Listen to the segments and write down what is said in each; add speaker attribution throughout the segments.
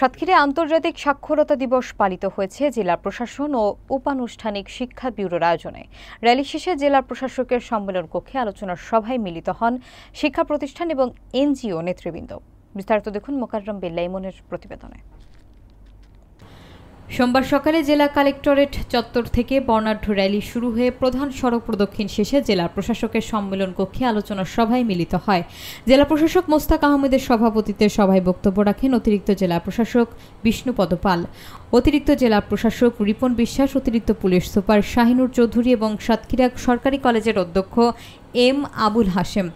Speaker 1: সাতক্ষীরায় আন্তর্জাতিক সাক্ষরতা দিবস পালিত হয়েছে জেলা প্রশাসন ও উপানুষ্ঠানিক শিক্ষা ব্যুরোর আয়োজনে। র্যালি শেষে জেলা প্রশাসকের সম্মেলন কক্ষে আলোচনার সভায় মিলিত হন শিক্ষা প্রতিষ্ঠান এবং এনজিও নেতৃবৃন্দ। বিস্তারিত দেখুন মোকাররম বিল্লাহ ইমনের প্রতিবেদনে। সোমবার সকালে জেলা কালেক্টরেট চত্বর থেকে বর্ণাঢ্য র্যালি শুরু হয়ে প্রধান সড়ক প্রদক্ষিণ শেষে জেলা প্রশাসকের সম্মেলন কক্ষে আলোচনার সভায় মিলিত হয়। জেলা প্রশাসক মোস্তাক আহমেদের সভাপতিত্বে সভায় বক্তব্য রাখেন অতিরিক্ত জেলা প্রশাসক বিষ্ণুপদ পাল, অতিরিক্ত জেলা প্রশাসক রিপন বিশ্বাস, অতিরিক্ত পুলিশ সুপার শাহিনুর চৌধুরী এবং সাতক্ষীরা সরকারি কলেজের অধ্যক্ষ এম আবুল হাশেম।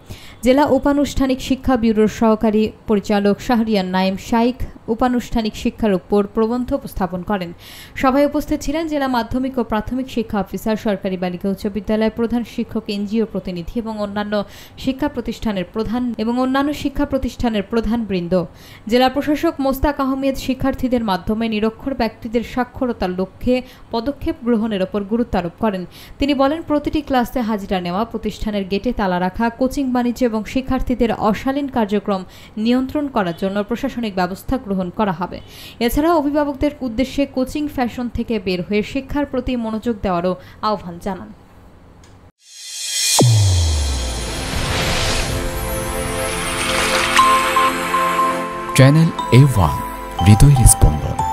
Speaker 1: জেলা উপানুষ্ঠানিক শিক্ষা ব্যুরোর সহকারী পরিচালক শাহরিয়ার নাইম শাইখ উপানুষ্ঠানিক শিক্ষার উপর প্রবন্ধ উপস্থাপন করেন। সভায় উপস্থিত ছিলেন জেলা মাধ্যমিক ও প্রাথমিক শিক্ষা অফিসার, সরকারি বালিকা উচ্চ বিদ্যালয়ের প্রধান শিক্ষক, এনজিও প্রতিনিধি এবং অন্যান্য শিক্ষা প্রতিষ্ঠানের প্রধান বৃন্দ। জেলা প্রশাসক মোস্তাক আহমেদ শিক্ষার্থীদের মাধ্যমে নিরক্ষর ব্যক্তিদের সাক্ষরতার লক্ষ্যে পদক্ষেপ গ্রহণের ওপর গুরুত্ব আরোপ করেন। তিনি বলেন, প্রতিটি ক্লাসে হাজিরা নেওয়া, প্রতিষ্ঠানের গেটে তালা রাখা, কোচিং বাণিজ্য এবং শিক্ষার্থীদের অশালীন কার্যক্রম নিয়ন্ত্রণ করার জন্য প্রশাসনিক ব্যবস্থা গ্রহণ করা হবে। এছাড়াও অভিভাবকদের উদ্দেশ্যে কোচিং ফ্যাশন থেকে বের হয়ে শিক্ষার প্রতি মনোযোগ দেওয়ারও আহ্বান জানান।
Speaker 2: চ্যানেল A1 হৃদয়ের স্পন্দন।